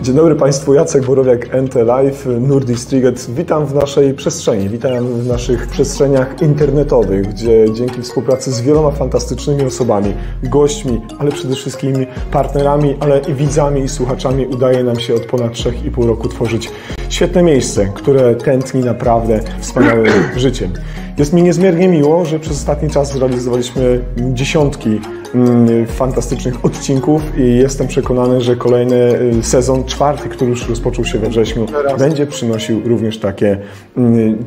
Dzień dobry Państwu, Jacek Borowiak, NT Live, Nurdistriget. Witam w naszej przestrzeni, witam w naszych przestrzeniach internetowych, gdzie dzięki współpracy z wieloma fantastycznymi osobami, gośćmi, ale przede wszystkim partnerami, ale i widzami i słuchaczami udaje nam się od ponad 3,5 roku tworzyć świetne miejsce, które tętni naprawdę wspaniałym życiem. Jest mi niezmiernie miło, że przez ostatni czas zrealizowaliśmy dziesiątki fantastycznych odcinków i jestem przekonany, że kolejny sezon, czwarty, który już rozpoczął się we wrześniu, będzie przynosił również takie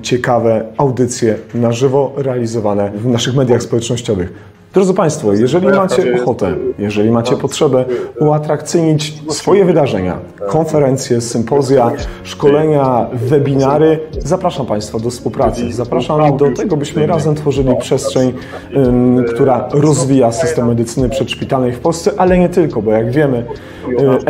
ciekawe audycje na żywo realizowane w naszych mediach społecznościowych. Drodzy Państwo, jeżeli macie ochotę, jeżeli macie potrzebę uatrakcyjnić swoje wydarzenia, konferencje, sympozja, szkolenia, webinary, zapraszam Państwa do współpracy. Zapraszam do tego, byśmy razem tworzyli przestrzeń, która rozwija system medycyny przedszpitalnej w Polsce, ale nie tylko, bo jak wiemy,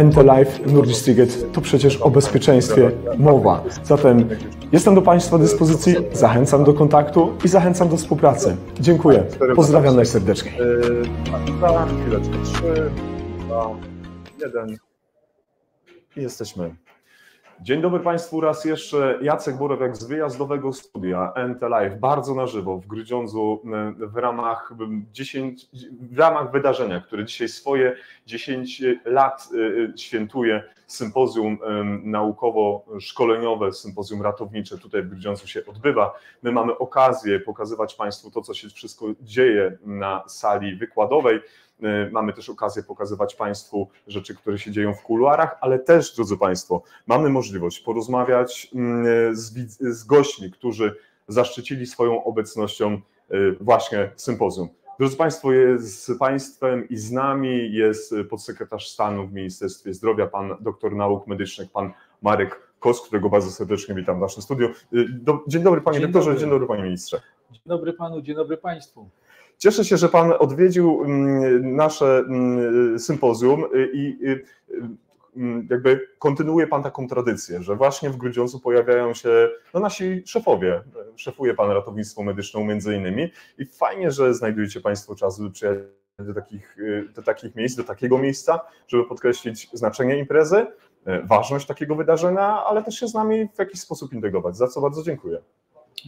NT Live, Nurdistriget to przecież o bezpieczeństwie mowa. Zatem jestem do Państwa dyspozycji, zachęcam do kontaktu i zachęcam do współpracy. Dziękuję. Pozdrawiam najserdeczniej. Chwileczkę. 3, 2, 1 i jesteśmy. Dzień dobry Państwu, raz jeszcze Jacek Borowiak z wyjazdowego studia NT Live, bardzo na żywo w Grudziądzu w ramach wydarzenia, które dzisiaj swoje 10 lat świętuje, sympozjum naukowo-szkoleniowe, sympozjum ratownicze tutaj w Grudziądzu się odbywa. My mamy okazję pokazywać Państwu to, co się wszystko dzieje na sali wykładowej. Mamy też okazję pokazywać Państwu rzeczy, które się dzieją w kuluarach, ale też, drodzy Państwo, mamy możliwość porozmawiać z gośćmi, którzy zaszczycili swoją obecnością właśnie sympozjum. Drodzy Państwo, z Państwem i z nami jest podsekretarz stanu w Ministerstwie Zdrowia, pan doktor nauk medycznych, pan Marek Kos, którego bardzo serdecznie witam w naszym studiu. Dzień dobry Panie doktorze, dzień dobry Panie Ministrze. Dzień dobry Panu, dzień dobry Państwu. Cieszę się, że Pan odwiedził nasze sympozjum i jakby kontynuuje Pan taką tradycję, że właśnie w Grudziądzu pojawiają się nasi szefowie. Szefuje Pan ratownictwo medyczną między innymi i fajnie, że znajdujecie Państwo czas, żeby przyjechać do takich miejsc, do takiego miejsca, żeby podkreślić znaczenie imprezy, ważność takiego wydarzenia, ale też się z nami w jakiś sposób integrować, za co bardzo dziękuję.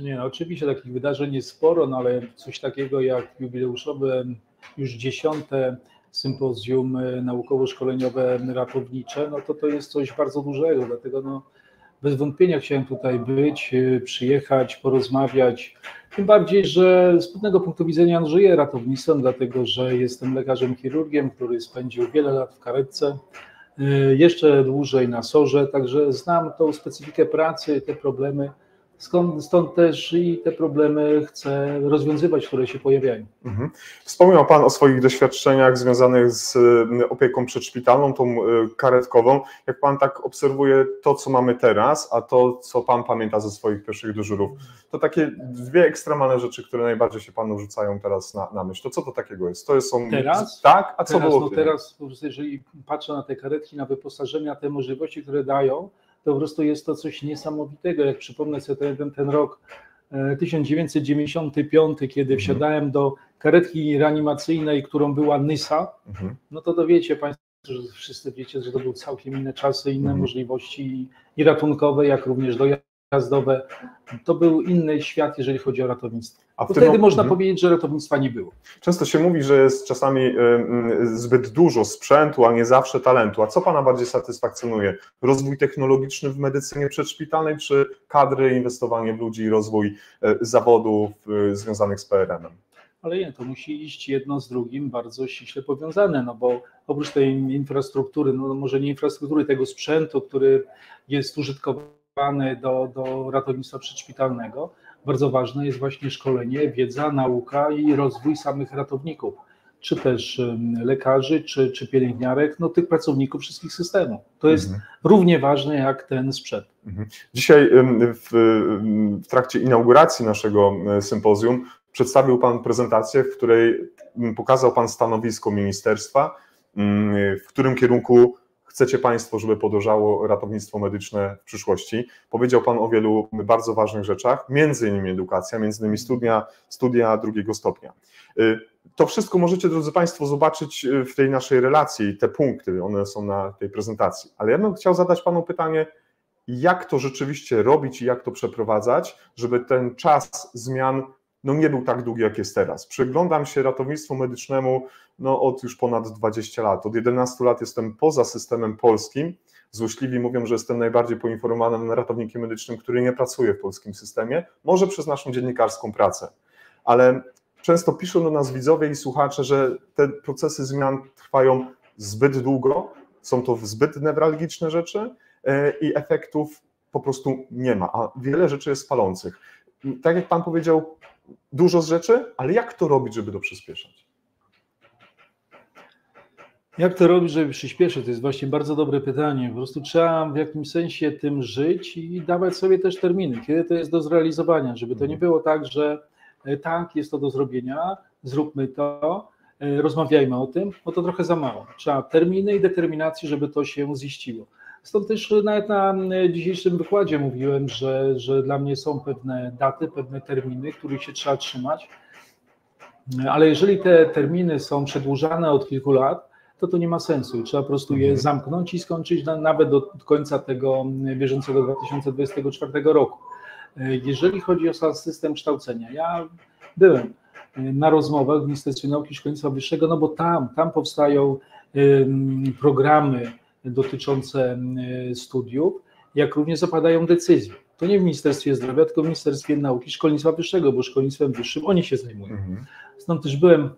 Nie, no oczywiście takich wydarzeń jest sporo, no ale coś takiego jak jubileuszowe już 10. sympozjum naukowo-szkoleniowe ratownicze, no to jest coś bardzo dużego, dlatego no bez wątpienia chciałem tutaj być, przyjechać, porozmawiać, tym bardziej, że z pewnego punktu widzenia żyję ratownictwem, dlatego że jestem lekarzem chirurgiem, który spędził wiele lat w karetce, jeszcze dłużej na SOR-ze, także znam tą specyfikę pracy, te problemy. Stąd też i te problemy chcę rozwiązywać, które się pojawiają. Wspomniał Pan o swoich doświadczeniach związanych z opieką przedszpitalną, tą karetkową. Jak Pan tak obserwuje to, co mamy teraz, a to, co Pan pamięta ze swoich pierwszych dyżurów, to takie dwie ekstremalne rzeczy, które najbardziej się Panu rzucają teraz na myśl. To co to takiego jest? To są... Teraz? Tak? A co teraz, było? No teraz, po prostu, jeżeli patrzę na te karetki, na wyposażenia, te możliwości, które dają, to po prostu jest to coś niesamowitego. Jak przypomnę sobie ten rok 1995, kiedy wsiadałem do karetki reanimacyjnej, którą była Nysa, no to wiecie Państwo, że wszyscy wiecie, że to były całkiem inne czasy, inne możliwości i ratunkowe, jak również dojazdowe. To był inny świat, jeżeli chodzi o ratownictwo. Wtedy można powiedzieć, że ratownictwa nie było. Często się mówi, że jest czasami zbyt dużo sprzętu, a nie zawsze talentu. A co Pana bardziej satysfakcjonuje? Rozwój technologiczny w medycynie przedszpitalnej, czy kadry, inwestowanie w ludzi i rozwój zawodów związanych z PRM-em? Ale nie, to musi iść jedno z drugim bardzo ściśle powiązane, no bo oprócz tej infrastruktury, no może nie infrastruktury, tego sprzętu, który jest użytkowany do ratownictwa przedszpitalnego, bardzo ważne jest właśnie szkolenie, wiedza, nauka i rozwój samych ratowników, czy też lekarzy, czy pielęgniarek, no tych pracowników wszystkich systemów. To jest równie ważne jak ten sprzęt. Dzisiaj w trakcie inauguracji naszego sympozjum przedstawił Pan prezentację, w której pokazał Pan stanowisko ministerstwa, w którym kierunku chcecie Państwo, żeby podążało ratownictwo medyczne w przyszłości. Powiedział Pan o wielu bardzo ważnych rzeczach, między innymi edukacja, między innymi studia drugiego stopnia. To wszystko możecie, drodzy Państwo, zobaczyć w tej naszej relacji, te punkty, one są na tej prezentacji. Ale ja bym chciał zadać Panu pytanie, jak to rzeczywiście robić i jak to przeprowadzać, żeby ten czas zmian nie był tak długi, jak jest teraz. Przyglądam się ratownictwu medycznemu od już ponad 20 lat. Od 11 lat jestem poza systemem polskim. Złośliwi mówią, że jestem najbardziej poinformowanym ratownikiem medycznym, który nie pracuje w polskim systemie, może przez naszą dziennikarską pracę. Ale często piszą do nas widzowie i słuchacze, że te procesy zmian trwają zbyt długo, są to zbyt newralgiczne rzeczy i efektów po prostu nie ma, a wiele rzeczy jest palących. Tak jak Pan powiedział, dużo z rzeczy, ale jak to robić, żeby to przyspieszać? Jak to robić, żeby przyspieszyć? To jest właśnie bardzo dobre pytanie. Po prostu trzeba w jakimś sensie tym żyć i dawać sobie też terminy, kiedy to jest do zrealizowania, żeby to nie było tak, że tak, jest to do zrobienia, zróbmy to, rozmawiajmy o tym, bo to trochę za mało. Trzeba terminy i determinację, żeby to się ziściło. Stąd też nawet na dzisiejszym wykładzie mówiłem, że dla mnie są pewne daty, pewne terminy, których się trzeba trzymać, ale jeżeli te terminy są przedłużane od kilku lat, to nie ma sensu i trzeba po prostu je zamknąć i skończyć nawet do końca tego bieżącego 2024 roku. Jeżeli chodzi o sam system kształcenia, ja byłem na rozmowach w Ministerstwie Nauki i Szkolnictwa Wyższego, bo tam powstają programy dotyczące studiów, jak również zapadają decyzje. To nie w Ministerstwie Zdrowia, tylko w Ministerstwie Nauki i Szkolnictwa Wyższego, bo szkolnictwem wyższym oni się zajmują. Stąd też byłem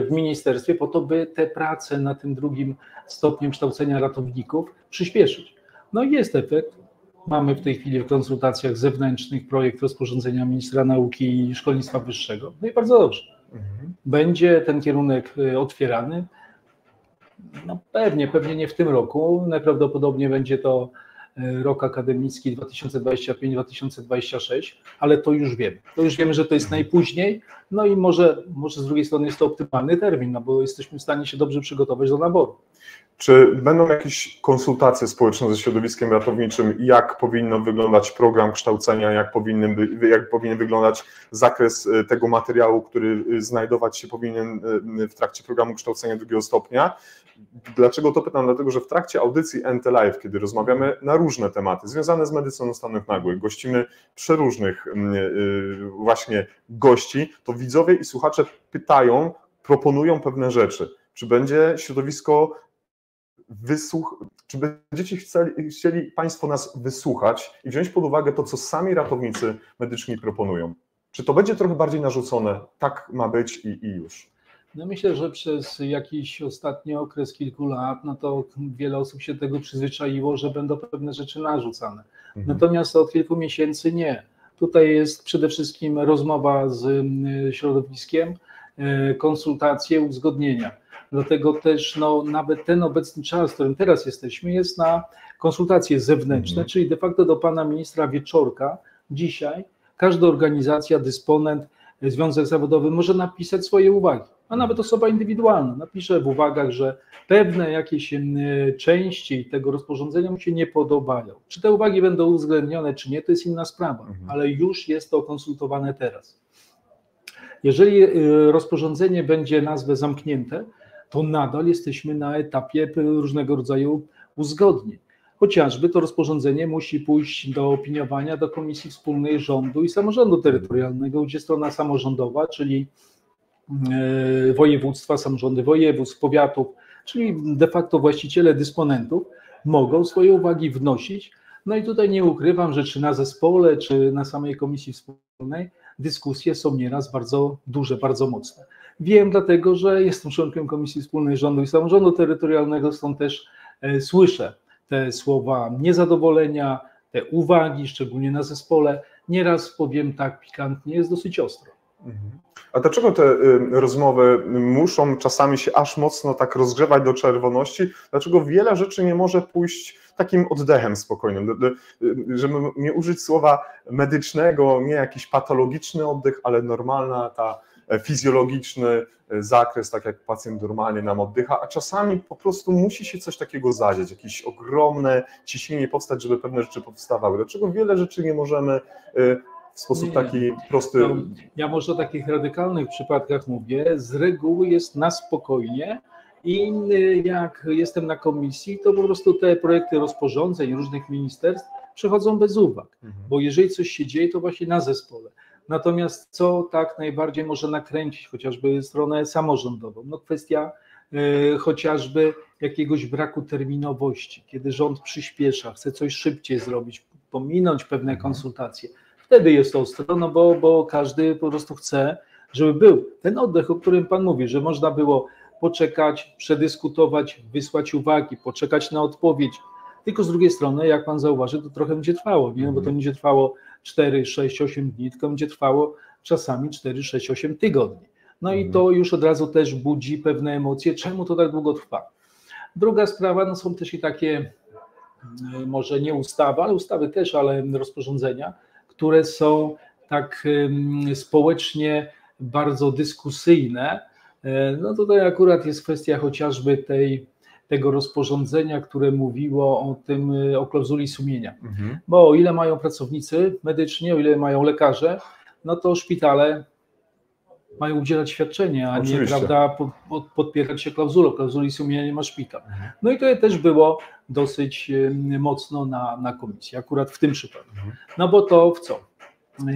w ministerstwie po to, by te prace na tym drugim stopniu kształcenia ratowników przyspieszyć. No i jest efekt. Mamy w tej chwili w konsultacjach zewnętrznych projekt rozporządzenia ministra nauki i szkolnictwa wyższego. No i bardzo dobrze. Będzie ten kierunek otwierany. No pewnie nie w tym roku. Najprawdopodobniej będzie to rok akademicki 2025-2026, ale to już wiemy. To już wiemy, że to jest najpóźniej, no i może z drugiej strony jest to optymalny termin, bo jesteśmy w stanie się dobrze przygotować do naboru. Czy będą jakieś konsultacje społeczne ze środowiskiem ratowniczym, jak powinno wyglądać program kształcenia, jak powinien wyglądać zakres tego materiału, który znajdować się powinien w trakcie programu kształcenia drugiego stopnia? Dlaczego to pytam? Dlatego, że w trakcie audycji NT Live, kiedy rozmawiamy na różne tematy związane z medycyną stanów nagłych, gościmy przeróżnych właśnie gości, to widzowie i słuchacze pytają, proponują pewne rzeczy. Czy będzie środowisko czy będziecie chcieli Państwo nas wysłuchać i wziąć pod uwagę to, co sami ratownicy medyczni proponują? Czy to będzie trochę bardziej narzucone? Tak ma być i już. No myślę, że przez jakiś ostatni okres kilku lat, to wiele osób się do tego przyzwyczaiło, że będą pewne rzeczy narzucane. Natomiast od kilku miesięcy nie. Tutaj jest przede wszystkim rozmowa z środowiskiem, konsultacje, uzgodnienia. Dlatego też nawet ten obecny czas, w którym teraz jesteśmy, jest na konsultacje zewnętrzne, czyli de facto do pana ministra Wieczorka dzisiaj każda organizacja, dysponent, związek zawodowy może napisać swoje uwagi, a nawet osoba indywidualna napisze w uwagach, że pewne jakieś części tego rozporządzenia mu się nie podobają. Czy te uwagi będą uwzględnione, czy nie, to jest inna sprawa, ale już jest to konsultowane teraz. Jeżeli rozporządzenie będzie nazwę zamknięte, to nadal jesteśmy na etapie różnego rodzaju uzgodnień. Chociażby to rozporządzenie musi pójść do opiniowania do Komisji Wspólnej Rządu i Samorządu Terytorialnego, gdzie strona samorządowa, czyli województwa, samorządy województw, powiatów, czyli de facto właściciele dysponentów mogą swoje uwagi wnosić. No i tutaj nie ukrywam, że czy na zespole, czy na samej Komisji Wspólnej dyskusje są nieraz bardzo duże, bardzo mocne. Wiem dlatego, że jestem członkiem Komisji Wspólnej Rządu i Samorządu Terytorialnego, stąd też słyszę te słowa niezadowolenia, te uwagi, szczególnie na zespole. Nieraz powiem tak pikantnie, jest dosyć ostro. A dlaczego te rozmowy muszą czasami się aż mocno tak rozgrzewać do czerwoności? Dlaczego wiele rzeczy nie może pójść takim oddechem spokojnym? Żeby nie użyć słowa medycznego, nie jakiś patologiczny oddech, ale normalna ta fizjologiczny zakres, tak jak pacjent normalnie nam oddycha, a czasami po prostu musi się coś takiego zadzieć, jakieś ogromne ciśnienie powstać, żeby pewne rzeczy powstawały. Dlaczego wiele rzeczy nie możemy w sposób taki prosty... No, ja może o takich radykalnych przypadkach mówię, z reguły jest na spokojnie i jak jestem na komisji, to po prostu te projekty rozporządzeń różnych ministerstw przechodzą bez uwag, bo jeżeli coś się dzieje, to właśnie na zespole. Natomiast co tak najbardziej może nakręcić chociażby stronę samorządową? No kwestia chociażby jakiegoś braku terminowości, kiedy rząd przyspiesza, chce coś szybciej zrobić, pominąć pewne konsultacje. Wtedy jest ostro, no bo każdy po prostu chce, żeby był ten oddech, o którym Pan mówi, że można było poczekać, przedyskutować, wysłać uwagi, poczekać na odpowiedź. Tylko z drugiej strony, jak Pan zauważy, to trochę będzie trwało, nie? Bo to nie będzie trwało 4, 6, 8 dni, tylko będzie trwało czasami 4, 6, 8 tygodni. No i to już od razu też budzi pewne emocje, czemu to tak długo trwa. Druga sprawa, no są też i takie, może nie ustawy, ale ustawy też, ale rozporządzenia, które są tak społecznie bardzo dyskusyjne. No tutaj akurat jest kwestia chociażby tego rozporządzenia, które mówiło o klauzuli sumienia. Bo o ile mają pracownicy medyczni, o ile mają lekarze, no to szpitale mają udzielać świadczenia, a nie, prawda, podpierać się klauzuli sumienia nie ma szpital. No i to też było dosyć mocno na komisji, akurat w tym przypadku. No bo to w co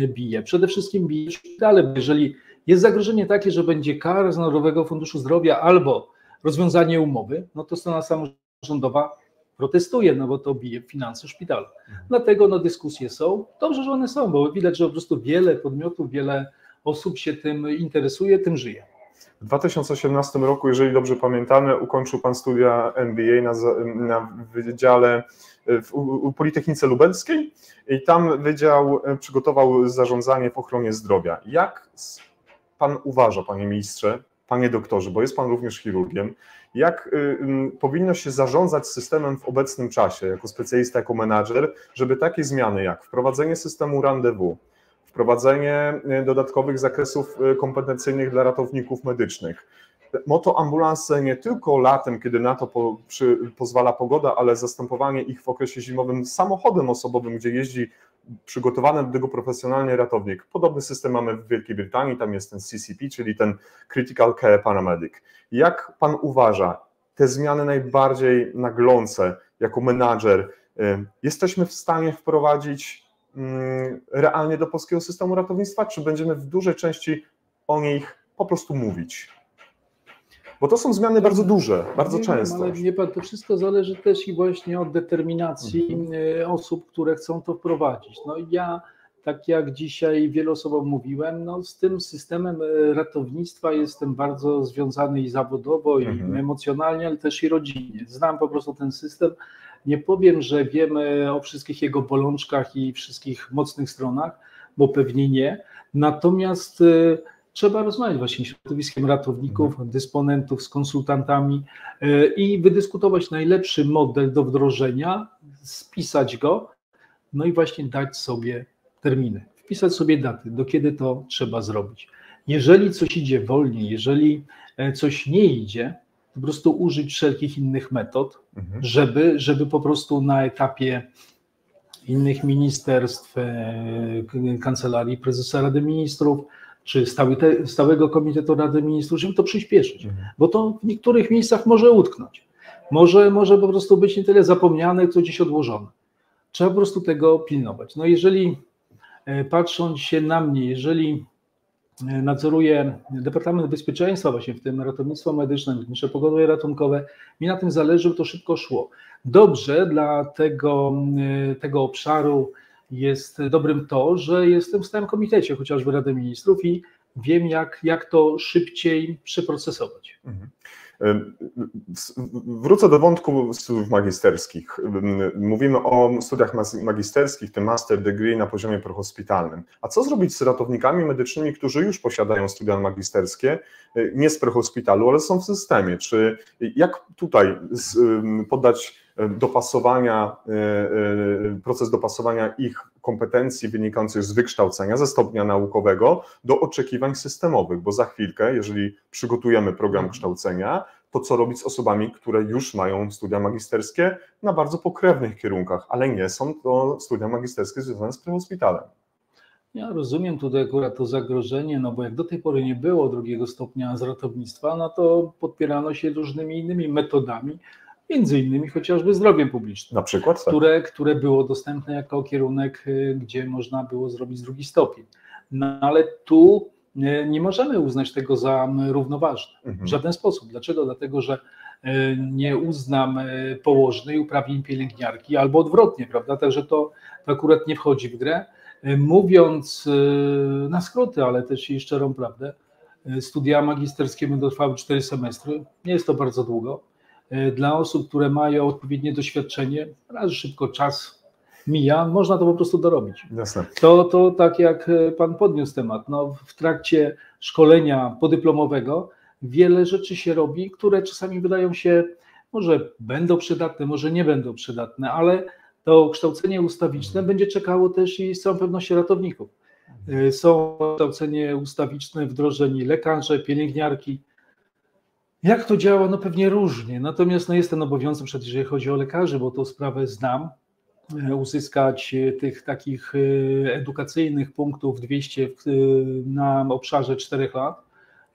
bije? Przede wszystkim bije szpitale, bo jeżeli jest zagrożenie takie, że będzie kara z Narodowego Funduszu Zdrowia albo rozwiązanie umowy, no to strona samorządowa protestuje, no bo to bije finanse szpitala. Dlatego no, dyskusje są, dobrze, że one są, bo widać, że po prostu wiele podmiotów, wiele osób się tym interesuje, tym żyje. W 2018 roku, jeżeli dobrze pamiętamy, ukończył Pan studia MBA na Wydziale w Politechnice Lubelskiej i tam wydział przygotował zarządzanie w ochronie zdrowia. Jak Pan uważa, Panie Ministrze, Panie Doktorze, bo jest Pan również chirurgiem, jak powinno się zarządzać systemem w obecnym czasie, jako specjalista, jako menadżer, żeby takie zmiany jak wprowadzenie systemu rendezvous, wprowadzenie dodatkowych zakresów kompetencyjnych dla ratowników medycznych, motoambulanse nie tylko latem, kiedy na to pozwala pogoda, ale zastępowanie ich w okresie zimowym samochodem osobowym, gdzie jeździ przygotowany do tego profesjonalnie ratownik. Podobny system mamy w Wielkiej Brytanii, tam jest ten CCP, czyli ten Critical Care Paramedic. Jak Pan uważa, te zmiany najbardziej naglące jako menadżer jesteśmy w stanie wprowadzić realnie do polskiego systemu ratownictwa, czy będziemy w dużej części o nich po prostu mówić? Bo to są zmiany bardzo duże, bardzo często. Ale wie Pan, to wszystko zależy też i właśnie od determinacji osób, które chcą to wprowadzić. No ja, tak jak dzisiaj wielu osobom mówiłem, no z tym systemem ratownictwa jestem bardzo związany i zawodowo, i emocjonalnie, ale też i rodzinnie. Znam po prostu ten system. Nie powiem, że wiemy o wszystkich jego bolączkach i wszystkich mocnych stronach, bo pewnie nie. Natomiast trzeba rozmawiać właśnie z środowiskiem ratowników, dysponentów, z konsultantami i wydyskutować najlepszy model do wdrożenia, spisać go, no i właśnie dać sobie terminy, wpisać sobie daty, do kiedy to trzeba zrobić. Jeżeli coś idzie wolniej, jeżeli coś nie idzie, po prostu użyć wszelkich innych metod, żeby po prostu na etapie innych ministerstw, Kancelarii Prezesa Rady Ministrów, czy Stałego Komitetu Rady Ministrów, żeby to przyspieszyć, bo to w niektórych miejscach może utknąć. Może po prostu być nie tyle zapomniane, co gdzieś odłożone. Trzeba po prostu tego pilnować. No jeżeli patrząc się na mnie, jeżeli nadzoruję Departament Bezpieczeństwa, właśnie w tym ratownictwo medyczne, lotnicze pogodowe i ratunkowe, mi na tym zależy, żeby to szybko szło. Dobrze dla tego obszaru jest dobrym to, że jestem w stałym komitecie chociażby Rady Ministrów i wiem, jak to szybciej przeprocesować. Wrócę do wątku studiów magisterskich. Mówimy o studiach magisterskich, tym master degree na poziomie prehospitalnym. A co zrobić z ratownikami medycznymi, którzy już posiadają studia magisterskie, nie z prehospitalu, ale są w systemie? Jak tutaj poddać proces dopasowania ich kompetencji wynikających z wykształcenia, ze stopnia naukowego do oczekiwań systemowych, bo za chwilkę, jeżeli przygotujemy program kształcenia, to co robić z osobami, które już mają studia magisterskie na bardzo pokrewnych kierunkach, ale nie są to studia magisterskie związane z prehospitalem. Ja rozumiem tutaj akurat to zagrożenie, no bo jak do tej pory nie było drugiego stopnia z ratownictwa, no to podpierano się różnymi innymi metodami, między innymi chociażby zdrowiem publicznym, Na przykład? Tak. które było dostępne jako kierunek, gdzie można było zrobić drugi stopień. No ale tu nie możemy uznać tego za równoważne w żaden sposób. Dlaczego? Dlatego, że nie uznam położnej uprawnień pielęgniarki albo odwrotnie, prawda? Także to akurat nie wchodzi w grę. Mówiąc na skróty, ale też i szczerą prawdę, studia magisterskie będą trwały 4 semestry. Nie jest to bardzo długo. Dla osób, które mają odpowiednie doświadczenie, raz szybko czas mija, można to po prostu dorobić. Jasne. To tak jak Pan podniósł temat, no w trakcie szkolenia podyplomowego wiele rzeczy się robi, które czasami wydają się, może będą przydatne, może nie będą przydatne, ale to kształcenie ustawiczne będzie czekało też i z całą pewnością ratowników. Są kształcenie ustawiczne, wdrożeni lekarze, pielęgniarki. Jak to działa? No pewnie różnie, natomiast no jest ten obowiązek, przecież jeżeli chodzi o lekarzy, bo tą sprawę znam, uzyskać tych takich edukacyjnych punktów 200 na obszarze 4 lat.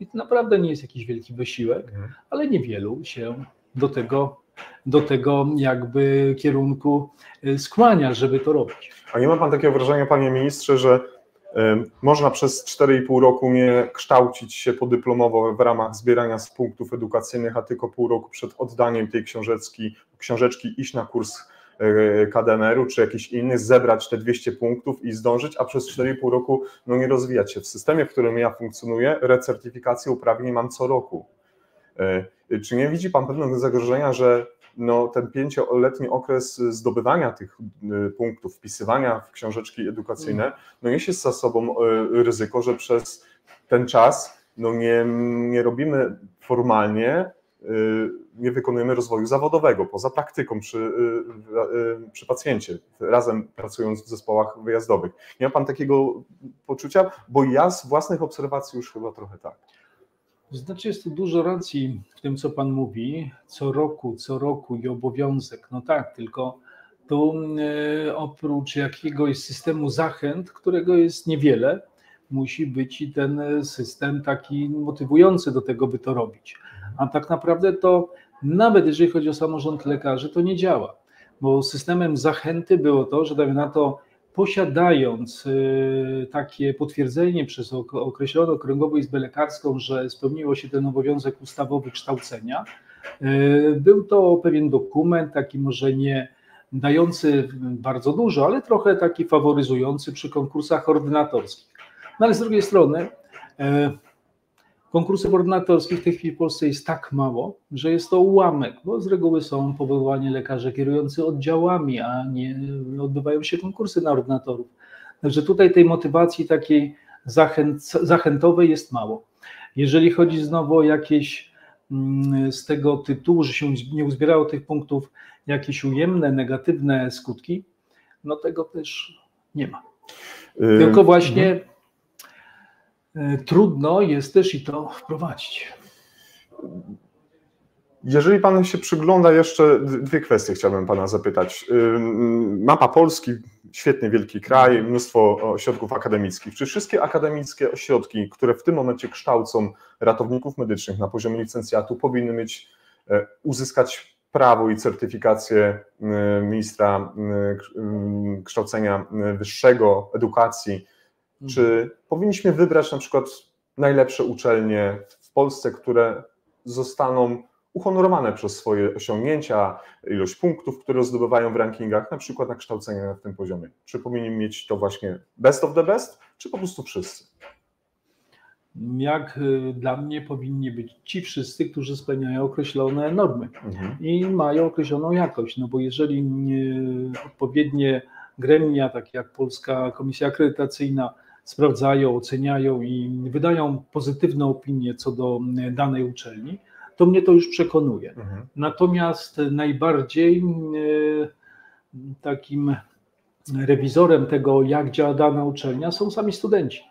I to naprawdę nie jest jakiś wielki wysiłek, ale niewielu się do tego jakby kierunku skłania, żeby to robić. A nie ma Pan takiego wrażenia, Panie Ministrze, że można przez 4,5 roku nie kształcić się podyplomowo w ramach zbierania z punktów edukacyjnych, a tylko pół roku przed oddaniem tej książeczki iść na kurs KDMR-u czy jakiś inny, zebrać te 200 punktów i zdążyć, a przez 4,5 roku no, nie rozwijać się. W systemie, w którym ja funkcjonuję, recertyfikację uprawnień mam co roku. Czy nie widzi Pan pewnego zagrożenia, że no, ten 5-letni okres zdobywania tych punktów, wpisywania w książeczki edukacyjne, no niesie za sobą ryzyko, że przez ten czas no, nie robimy formalnie, nie wykonujemy rozwoju zawodowego, poza praktyką przy pacjencie, razem pracując w zespołach wyjazdowych. Nie ma Pan takiego poczucia? Bo ja z własnych obserwacji już chyba trochę tak. Znaczy jest tu dużo racji w tym, co Pan mówi, co roku i obowiązek. No tak, tylko tu oprócz jakiegoś systemu zachęt, którego jest niewiele, musi być i ten system taki motywujący do tego, by to robić. A tak naprawdę to nawet jeżeli chodzi o samorząd lekarzy, to nie działa, bo systemem zachęty było to, że dajmy na to, posiadając takie potwierdzenie przez określoną Okręgową Izbę Lekarską, że spełniło się ten obowiązek ustawowy kształcenia, był to pewien dokument, taki może nie dający bardzo dużo, ale trochę taki faworyzujący przy konkursach ordynatorskich. No ale z drugiej strony konkursów ordynatorskich w tej chwili w Polsce jest tak mało, że jest to ułamek, bo z reguły są powoływani lekarze kierujący oddziałami, a nie odbywają się konkursy na ordynatorów. Także tutaj tej motywacji takiej zachętowej jest mało. Jeżeli chodzi znowu o jakieś z tego tytułu, że się nie uzbierało tych punktów, jakieś ujemne, negatywne skutki, no tego też nie ma. Tylko właśnie trudno jest też i to wprowadzić. Jeżeli Pan się przygląda, jeszcze 2 kwestie chciałbym Pana zapytać. Mapa Polski, świetny, wielki kraj, mnóstwo ośrodków akademickich. Czy wszystkie akademickie ośrodki, które w tym momencie kształcą ratowników medycznych na poziomie licencjatu, powinny uzyskać prawo i certyfikację ministra kształcenia wyższego, edukacji? Czy powinniśmy wybrać na przykład najlepsze uczelnie w Polsce, które zostaną uhonorowane przez swoje osiągnięcia, ilość punktów, które zdobywają w rankingach, na przykład na kształcenie na tym poziomie? Czy powinni mieć to właśnie best of the best, czy po prostu wszyscy? Jak dla mnie powinni być ci wszyscy, którzy spełniają określone normy i mają określoną jakość, no bo jeżeli odpowiednie gremia, takie jak Polska Komisja Akredytacyjna, sprawdzają, oceniają i wydają pozytywne opinie co do danej uczelni, to mnie to już przekonuje. Natomiast najbardziej takim rewizorem tego, jak działa dana uczelnia, są sami studenci.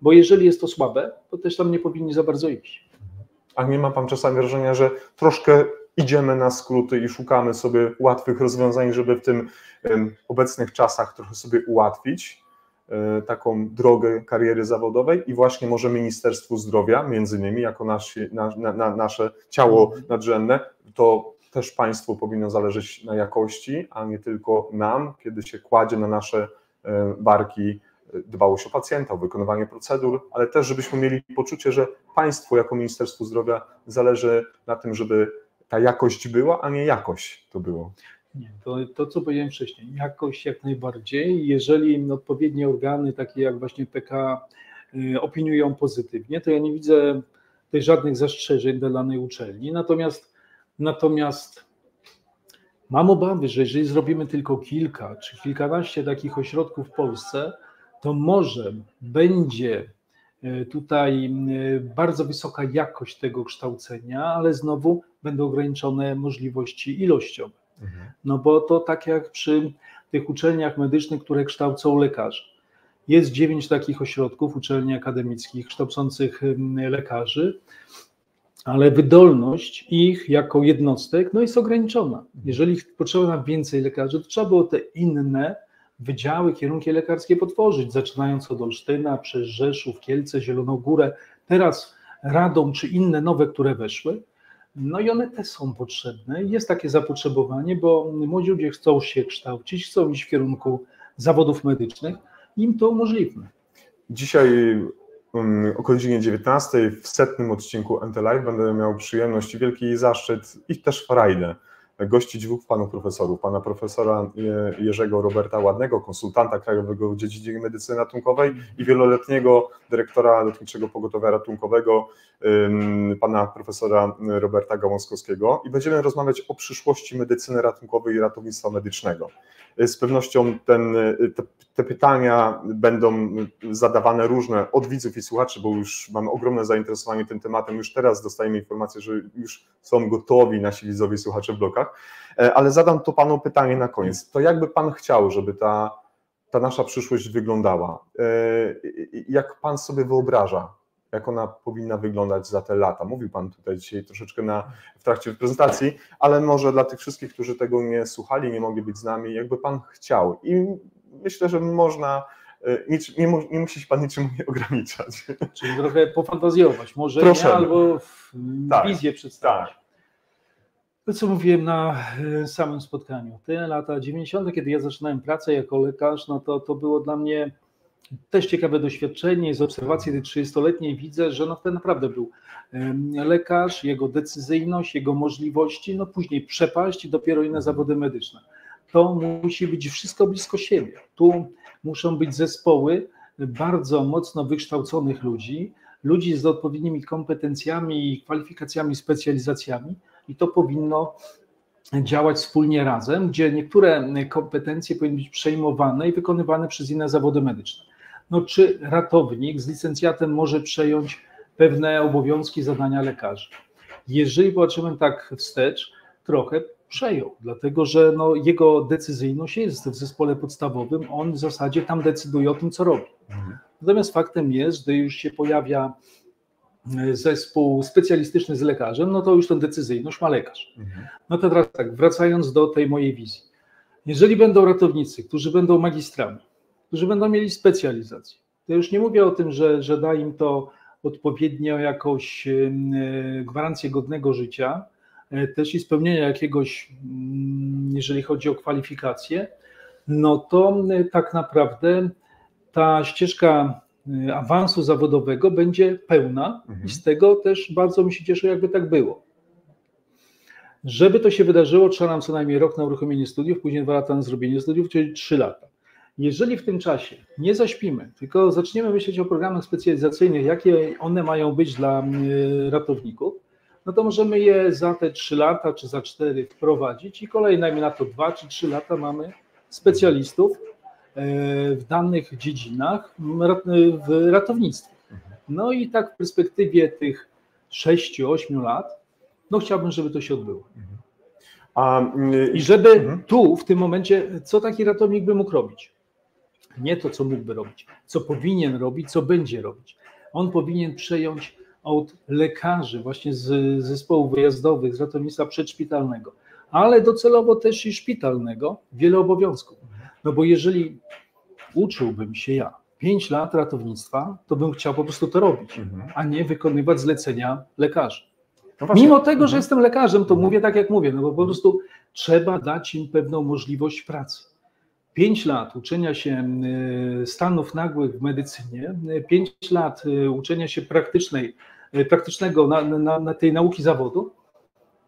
Bo jeżeli jest to słabe, to też tam nie powinni za bardzo iść. A nie ma pan czasami wrażenia, że troszkę idziemy na skróty i szukamy sobie łatwych rozwiązań, żeby w tym obecnych czasach trochę sobie ułatwić taką drogę kariery zawodowej i właśnie może Ministerstwu Zdrowia, między innymi jako nasze ciało nadrzędne, to też państwu powinno zależeć na jakości, a nie tylko nam, kiedy się kładzie na nasze barki dbałość o pacjenta, o wykonywanie procedur, ale też żebyśmy mieli poczucie, że państwu jako Ministerstwu Zdrowia zależy na tym, żeby ta jakość była, a nie jakość to było. Nie, to co powiedziałem wcześniej, jakość jak najbardziej. Jeżeli odpowiednie organy, takie jak właśnie PK, opiniują pozytywnie, to ja nie widzę tutaj żadnych zastrzeżeń dla danej uczelni. Natomiast mam obawy, że jeżeli zrobimy tylko kilka czy kilkanaście takich ośrodków w Polsce, to może będzie tutaj bardzo wysoka jakość tego kształcenia, ale znowu będą ograniczone możliwości ilościowe. No bo to tak jak przy tych uczelniach medycznych, które kształcą lekarzy. Jest 9 takich ośrodków, uczelni akademickich kształcących lekarzy, ale wydolność ich jako jednostek jest ograniczona. Jeżeli potrzeba nam więcej lekarzy, to trzeba było te inne wydziały, kierunki lekarskie potworzyć, zaczynając od Olsztyna, przez Rzeszów, Kielce, Zieloną Górę, teraz Radom czy inne nowe, które weszły. No i one też są potrzebne. Jest takie zapotrzebowanie, bo młodzi ludzie chcą się kształcić, chcą iść w kierunku zawodów medycznych, im to umożliwmy. Dzisiaj o godzinie 19 w 100. odcinku NT Live będę miał przyjemność i wielki zaszczyt i też frajdę gościć dwóch panów profesorów, pana profesora Jerzego Roberta Ładnego, konsultanta krajowego w dziedzinie medycyny ratunkowej i wieloletniego dyrektora Lotniczego Pogotowia Ratunkowego, pana profesora Roberta Gałązkowskiego i będziemy rozmawiać o przyszłości medycyny ratunkowej i ratownictwa medycznego. Z pewnością te pytania będą zadawane różne od widzów i słuchaczy, bo już mamy ogromne zainteresowanie tym tematem. Już teraz dostajemy informację, że już są gotowi nasi widzowie i słuchacze w blokach, ale zadam to panu pytanie na koniec. To jakby pan chciał, żeby ta nasza przyszłość wyglądała? Jak pan sobie wyobraża, jak ona powinna wyglądać za te lata? Mówił pan tutaj dzisiaj troszeczkę w trakcie prezentacji, ale może dla tych wszystkich, którzy tego nie słuchali, nie mogli być z nami, jakby pan chciał. I myślę, że można, nie musi się pan niczym nie ograniczać. Czyli trochę pofantazjować, może proszę, nie, albo wizję przedstawić. Tak. To, co mówiłem na samym spotkaniu, te lata 90., kiedy ja zaczynałem pracę jako lekarz, to było dla mnie też ciekawe doświadczenie. Z obserwacji tej 30-letniej widzę, że to naprawdę był lekarz, jego decyzyjność, jego możliwości, później przepaść i dopiero inne zawody medyczne. To musi być wszystko blisko siebie. Tu muszą być zespoły bardzo mocno wykształconych ludzi z odpowiednimi kompetencjami, kwalifikacjami, specjalizacjami i to powinno działać wspólnie razem, gdzie niektóre kompetencje powinny być przejmowane i wykonywane przez inne zawody medyczne. Czy ratownik z licencjatem może przejąć pewne obowiązki, zadania lekarzy? Jeżeli patrzymy tak wstecz, trochę przejął, dlatego że jego decyzyjność jest w zespole podstawowym, on w zasadzie tam decyduje o tym, co robi. Natomiast faktem jest, że już się pojawia zespół specjalistyczny z lekarzem, to już tę decyzyjność ma lekarz. To teraz tak, wracając do tej mojej wizji. Jeżeli będą ratownicy, którzy będą magistrami, którzy będą mieli specjalizację, to już nie mówię o tym, że da im to odpowiednio jakąś gwarancję godnego życia, też i spełnienia jakiegoś, jeżeli chodzi o kwalifikacje, to tak naprawdę ta ścieżka awansu zawodowego będzie pełna i z tego też bardzo mi się cieszę, jakby tak było. Żeby to się wydarzyło, trzeba nam co najmniej rok na uruchomienie studiów, później 2 lata na zrobienie studiów, czyli 3 lata. Jeżeli w tym czasie nie zaśpimy, tylko zaczniemy myśleć o programach specjalizacyjnych, jakie one mają być dla ratowników, to możemy je za te 3 lata czy za 4 wprowadzić i kolejne na to 2 czy 3 lata mamy specjalistów w danych dziedzinach w ratownictwie. I tak w perspektywie tych 6-8 lat No chciałbym, żeby to się odbyło. I żeby tu, w tym momencie, co taki ratownik by mógł robić? Nie to, co mógłby robić, co powinien robić, co będzie robić. On powinien przejąć od lekarzy, właśnie z zespołów wyjazdowych, z ratownictwa przedszpitalnego, ale docelowo też i szpitalnego, wiele obowiązków. No bo jeżeli uczyłbym się ja 5 lat ratownictwa, to bym chciał po prostu to robić, a nie wykonywać zlecenia lekarzy. No mimo tego, że jestem lekarzem, to mówię tak, jak mówię, no bo po prostu trzeba dać im pewną możliwość pracy. 5 lat uczenia się stanów nagłych w medycynie, 5 lat uczenia się praktycznego na tej nauki zawodu,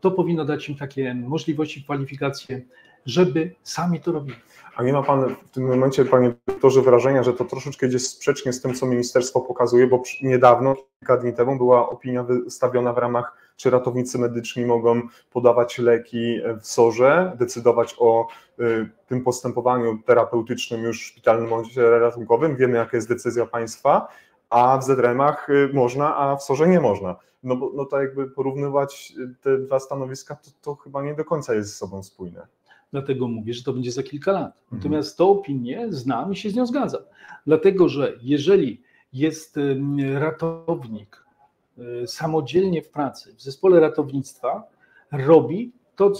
to powinno dać im takie możliwości, kwalifikacje, żeby sami to robili. A nie ma Pan w tym momencie, Panie doktorze, wrażenia, że to troszeczkę idzie sprzecznie z tym, co ministerstwo pokazuje, bo niedawno, kilka dni temu była opinia wystawiona w ramach, czy ratownicy medyczni mogą podawać leki w SOR-ze, decydować o tym postępowaniu terapeutycznym już w szpitalnym bądź ratunkowym. Wiemy, jaka jest decyzja państwa, a w ZRM-ach można, a w SOR-ze nie można. No to jakby porównywać te dwa stanowiska, to chyba nie do końca jest ze sobą spójne. Dlatego mówię, że to będzie za kilka lat. Natomiast tę opinię znam i się z nią zgadzam. Dlatego, że jeżeli jest ratownik samodzielnie w pracy, w zespole ratownictwa, robi to,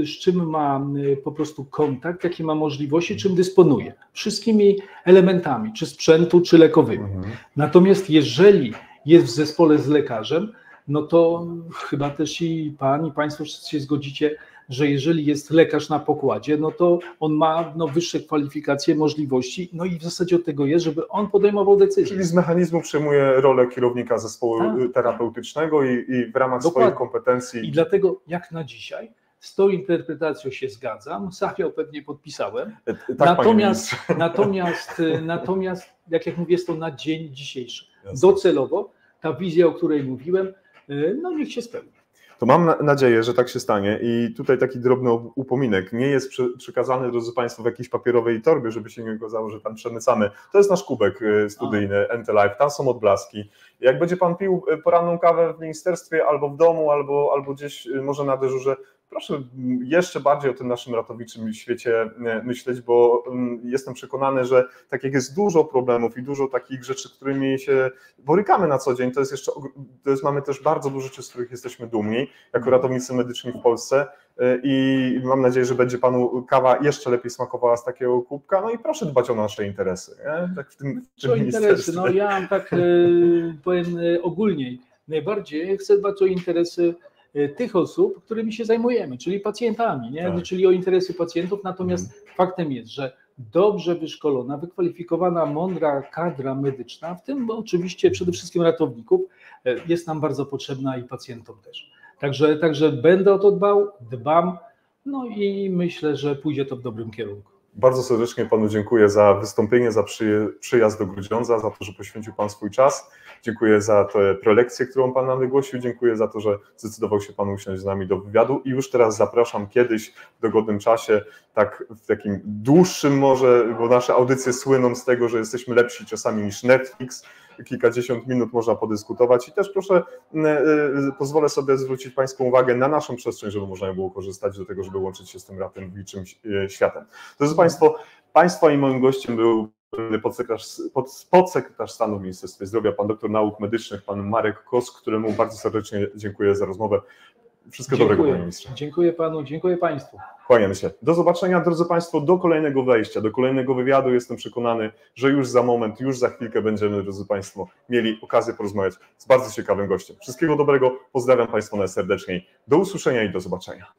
z czym ma po prostu kontakt, jakie ma możliwości, czym dysponuje. Wszystkimi elementami, czy sprzętu, czy lekowymi. Natomiast jeżeli jest w zespole z lekarzem, no to chyba też i Pan, i Państwo wszyscy się zgodzicie, że jeżeli jest lekarz na pokładzie, no to on ma wyższe kwalifikacje, możliwości, no i w zasadzie od tego jest, żeby on podejmował decyzje. Czyli z mechanizmu przejmuje rolę kierownika zespołu terapeutycznego i w ramach swoich kompetencji. I dlatego jak na dzisiaj z tą interpretacją się zgadzam, sam ją pewnie podpisałem, tak, natomiast jak mówię, jest to na dzień dzisiejszy. Docelowo ta wizja, o której mówiłem, no niech się spełni. To mam nadzieję, że tak się stanie i tutaj taki drobny upominek. Nie jest przekazany, drodzy Państwo, w jakiejś papierowej torbie, żeby się nie okazało, że tam przemycamy. To jest nasz kubek studyjny NT Live, tam są odblaski. Jak będzie Pan pił poranną kawę w ministerstwie albo w domu, albo gdzieś może na dyżurze, proszę jeszcze bardziej o tym naszym ratowniczym świecie myśleć, bo jestem przekonany, że tak jak jest dużo problemów i dużo takich rzeczy, którymi się borykamy na co dzień, mamy też bardzo dużo rzeczy, z których jesteśmy dumni jako ratownicy medyczni w Polsce i mam nadzieję, że będzie Panu kawa jeszcze lepiej smakowała z takiego kubka, no i proszę dbać o nasze interesy. Nie? Tak w tym interesy? No ja tak powiem ogólniej, najbardziej chcę dbać o interesy tych osób, którymi się zajmujemy, czyli pacjentami, nie? Tak. Czyli o interesy pacjentów, natomiast faktem jest, że dobrze wyszkolona, wykwalifikowana, mądra kadra medyczna, w tym oczywiście przede wszystkim ratowników, jest nam bardzo potrzebna i pacjentom też. Także będę o to dbał, dbam, no i myślę, że pójdzie to w dobrym kierunku. Bardzo serdecznie Panu dziękuję za wystąpienie, za przyjazd do Grudziądza, za to, że poświęcił Pan swój czas. Dziękuję za tę prelekcję, którą Pan nam wygłosił. Dziękuję za to, że zdecydował się Pan usiąść z nami do wywiadu i już teraz zapraszam kiedyś w dogodnym czasie, tak w takim dłuższym może, bo nasze audycje słyną z tego, że jesteśmy lepsi czasami niż Netflix. Kilkadziesiąt minut można podyskutować i też proszę, pozwolę sobie zwrócić Pańską uwagę na naszą przestrzeń, żeby można było korzystać do tego, żeby łączyć się z tym ratowniczym światem. Drodzy Państwo, Państwa i moim gościem był podsekretarz stanu w Ministerstwie Zdrowia, pan doktor nauk medycznych, pan Marek Kos, któremu bardzo serdecznie dziękuję za rozmowę. Wszystkiego dobrego, panie ministrze. Dziękuję Panu, dziękuję Państwu. Kłaniam się. Do zobaczenia, drodzy Państwo, do kolejnego wejścia, do kolejnego wywiadu. Jestem przekonany, że już za moment, już za chwilkę będziemy, drodzy Państwo, mieli okazję porozmawiać z bardzo ciekawym gościem. Wszystkiego dobrego, pozdrawiam Państwa najserdeczniej. Do usłyszenia i do zobaczenia.